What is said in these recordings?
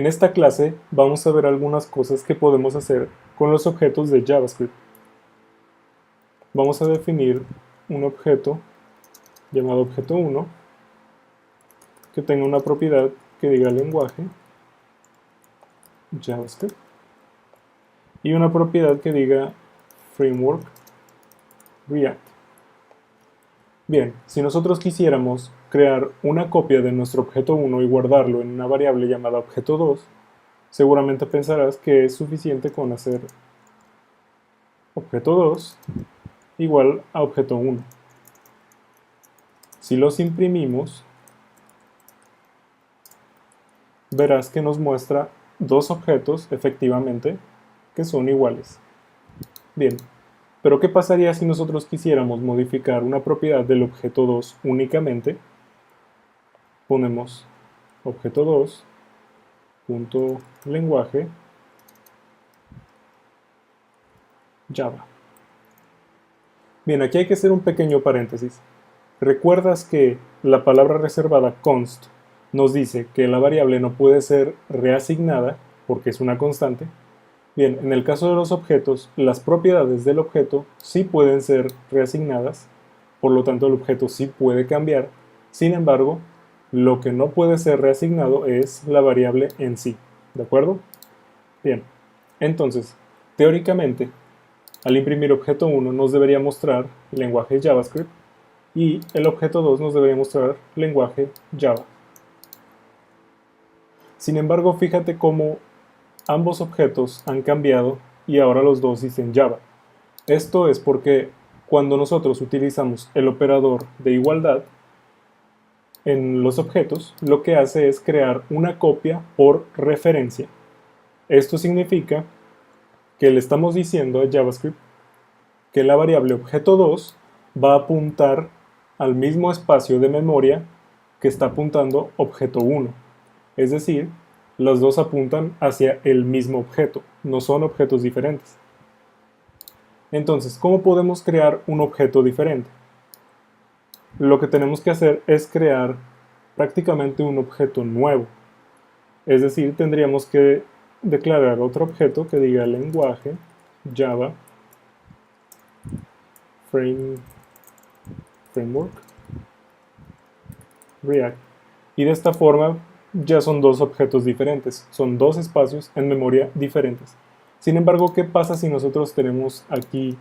En esta clase vamos a ver algunas cosas que podemos hacer con los objetos de JavaScript. Vamos a definir un objeto llamado objeto 1 que tenga una propiedad que diga lenguaje JavaScript y una propiedad que diga framework React. Bien, si nosotros quisiéramos crear una copia de nuestro objeto 1 y guardarlo en una variable llamada objeto 2, seguramente pensarás que es suficiente con hacer objeto 2 igual a objeto 1. Si los imprimimos, verás que nos muestra dos objetos, efectivamente, que son iguales. Bien, pero ¿qué pasaría si nosotros quisiéramos modificar una propiedad del objeto 2 únicamente? Ponemos objeto 2 punto lenguaje Java. Bien, aquí hay que hacer un pequeño paréntesis. ¿Recuerdas que la palabra reservada const nos dice que la variable no puede ser reasignada porque es una constante? Bien, en el caso de los objetos, las propiedades del objeto sí pueden ser reasignadas, por lo tanto el objeto sí puede cambiar. Sin embargo, lo que no puede ser reasignado es la variable en sí, ¿de acuerdo? Bien, entonces, teóricamente, al imprimir objeto 1 nos debería mostrar lenguaje JavaScript y el objeto 2 nos debería mostrar lenguaje Java. Sin embargo, fíjate cómo ambos objetos han cambiado y ahora los dos dicen Java. Esto es porque cuando nosotros utilizamos el operador de igualdad en los objetos, lo que hace es crear una copia por referencia. Esto significa que le estamos diciendo a JavaScript que la variable objeto 2 va a apuntar al mismo espacio de memoria que está apuntando objeto 1. Es decir, los dos apuntan hacia el mismo objeto, no son objetos diferentes. Entonces, ¿cómo podemos crear un objeto diferente? Lo que tenemos que hacer es crear prácticamente un objeto nuevo. Es decir, tendríamos que declarar otro objeto que diga lenguaje Java framework React. Y de esta forma ya son dos objetos diferentes, son dos espacios en memoria diferentes. Sin embargo, ¿qué pasa si nosotros tenemos aquí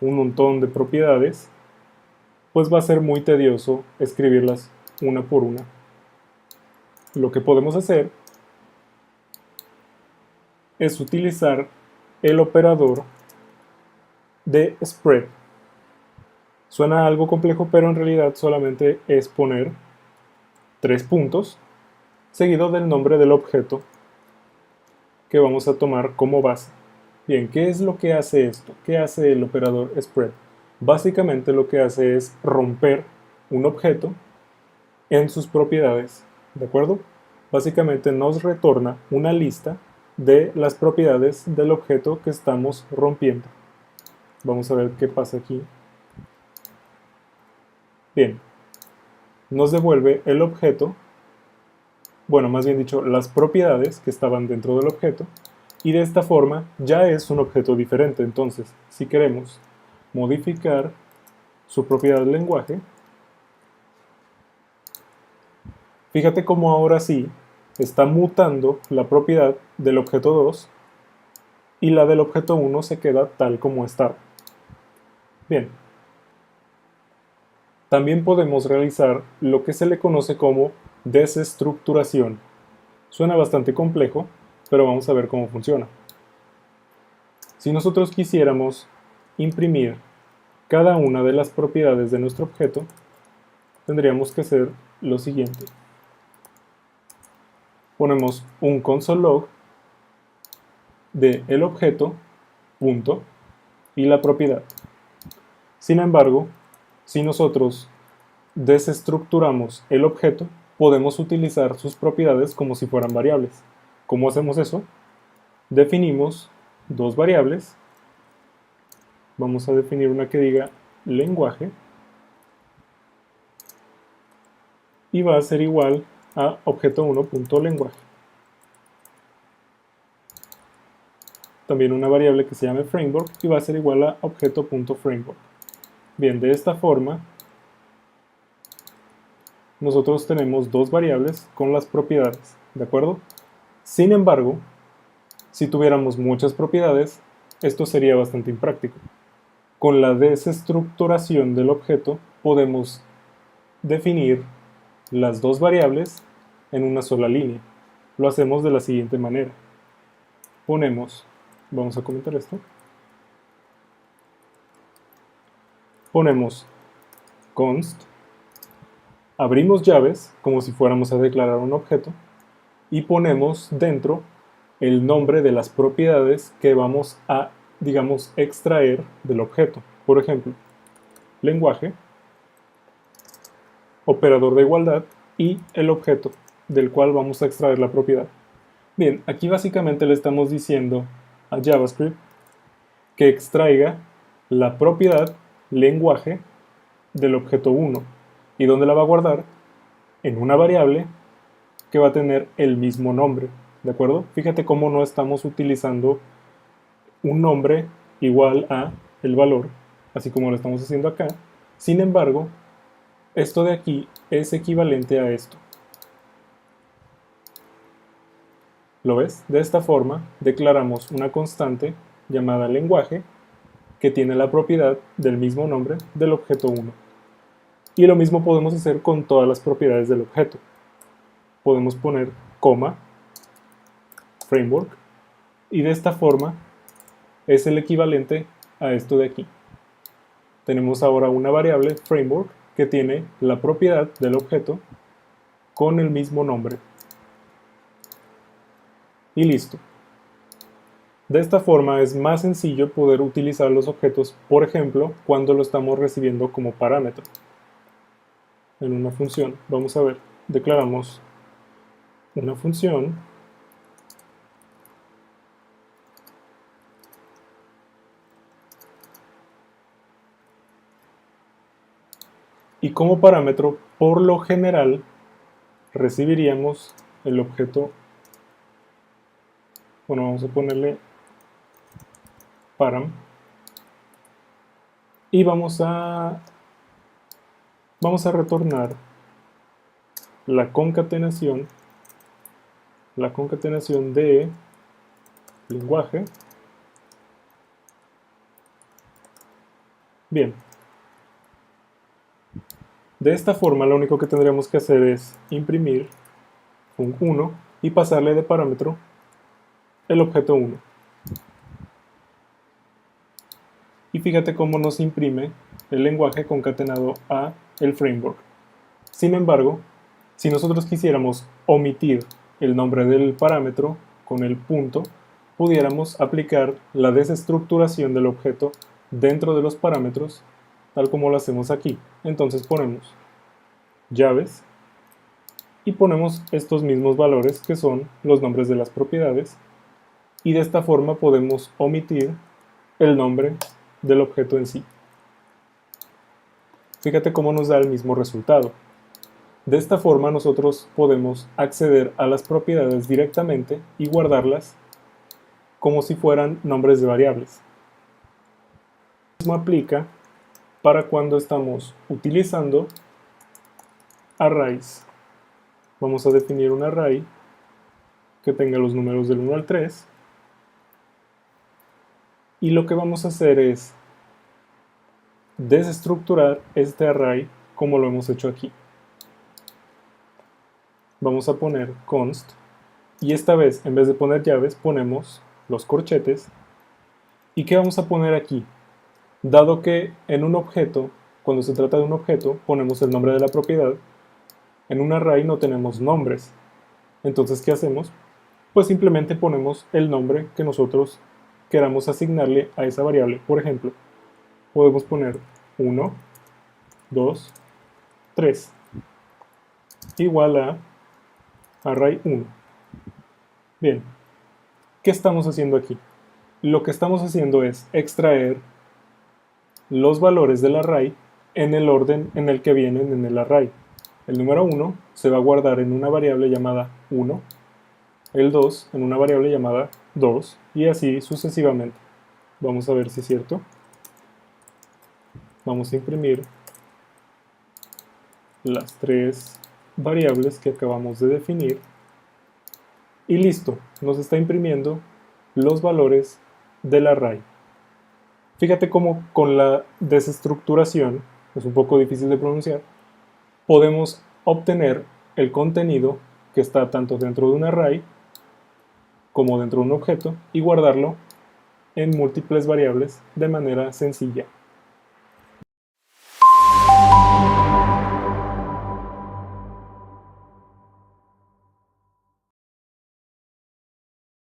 un montón de propiedades? Pues va a ser muy tedioso escribirlas una por una. Lo que podemos hacer es utilizar el operador de spread. Suena algo complejo, pero en realidad solamente es poner 3 puntos seguido del nombre del objeto que vamos a tomar como base. Bien, ¿qué es lo que hace esto? ¿Qué hace el operador spread? Básicamente lo que hace es romper un objeto en sus propiedades, ¿de acuerdo? Básicamente nos retorna una lista de las propiedades del objeto que estamos rompiendo. Vamos a ver qué pasa aquí. Bien, nos devuelve el objeto, bueno, más bien dicho, las propiedades que estaban dentro del objeto, y de esta forma ya es un objeto diferente. Entonces, si queremos modificar su propiedad del lenguaje, fíjate cómo ahora sí está mutando la propiedad del objeto 2 y la del objeto 1 se queda tal como está. Bien, también podemos realizar lo que se le conoce como desestructuración. Suena bastante complejo, pero vamos a ver cómo funciona. Si nosotros quisiéramos imprimir cada una de las propiedades de nuestro objeto, tendríamos que hacer lo siguiente. Ponemos un console log de el objeto, punto, y la propiedad. Sin embargo, si nosotros desestructuramos el objeto, podemos utilizar sus propiedades como si fueran variables. ¿Cómo hacemos eso? Definimos dos variables. Vamos a definir una que diga lenguaje y va a ser igual a objeto1.lenguaje. también una variable que se llame framework y va a ser igual a objeto.framework. Bien, de esta forma nosotros tenemos dos variables con las propiedades, ¿de acuerdo? Sin embargo, si tuviéramos muchas propiedades, esto sería bastante impráctico. Con la desestructuración del objeto podemos definir las dos variables en una sola línea. Lo hacemos de la siguiente manera. Vamos a comentar esto. Ponemos const, abrimos llaves como si fuéramos a declarar un objeto y ponemos dentro el nombre de las propiedades que vamos a, digamos, extraer del objeto. Por ejemplo, lenguaje, operador de igualdad y el objeto del cual vamos a extraer la propiedad. Bien, aquí básicamente le estamos diciendo a JavaScript que extraiga la propiedad lenguaje del objeto 1. ¿Y dónde la va a guardar? En una variable que va a tener el mismo nombre, ¿de acuerdo? Fíjate cómo no estamos utilizando un nombre igual a el valor, así como lo estamos haciendo acá. Sin embargo, esto de aquí es equivalente a esto. ¿Lo ves? De esta forma declaramos una constante llamada lenguaje que tiene la propiedad del mismo nombre del objeto 1. Y lo mismo podemos hacer con todas las propiedades del objeto. Podemos poner coma, framework, y de esta forma es el equivalente a esto de aquí. Tenemos ahora una variable framework que tiene la propiedad del objeto con el mismo nombre. Y listo. De esta forma es más sencillo poder utilizar los objetos, por ejemplo, cuando lo estamos recibiendo como parámetro. En una función, vamos a ver, declaramos una función y como parámetro, por lo general, recibiríamos el objeto, bueno, vamos a ponerle param, y vamos a retornar la concatenación de lenguaje. Bien. De esta forma lo único que tendríamos que hacer es imprimir un 1 y pasarle de parámetro el objeto 1. Y fíjate cómo nos imprime el lenguaje concatenado a el framework. Sin embargo, si nosotros quisiéramos omitir el nombre del parámetro con el punto, pudiéramos aplicar la desestructuración del objeto dentro de los parámetros, tal como lo hacemos aquí. Entonces ponemos llaves y ponemos estos mismos valores que son los nombres de las propiedades, y de esta forma podemos omitir el nombre del objeto en sí. Fíjate cómo nos da el mismo resultado. De esta forma nosotros podemos acceder a las propiedades directamente y guardarlas como si fueran nombres de variables. Lo mismo aplica para cuando estamos utilizando arrays. Vamos a definir un array que tenga los números del 1 al 3. Y lo que vamos a hacer es desestructurar este array como lo hemos hecho aquí. Vamos a poner const y esta vez en vez de poner llaves ponemos los corchetes. ¿Y qué vamos a poner aquí? Dado que en un objeto, cuando se trata de un objeto, ponemos el nombre de la propiedad, en un array no tenemos nombres. Entonces, ¿qué hacemos? Pues simplemente ponemos el nombre que nosotros queramos asignarle a esa variable. Por ejemplo, podemos poner 1, 2, 3 igual a array 1. Bien, ¿qué estamos haciendo aquí? Lo que estamos haciendo es extraer los valores del array en el orden en el que vienen en el array. El número 1 se va a guardar en una variable llamada 1, el 2 en una variable llamada 2 y así sucesivamente. Vamos a ver si es cierto. Vamos a imprimir las tres variables que acabamos de definir y listo, nos está imprimiendo los valores del array. Fíjate cómo con la desestructuración, es un poco difícil de pronunciar, podemos obtener el contenido que está tanto dentro de un array como dentro de un objeto y guardarlo en múltiples variables de manera sencilla.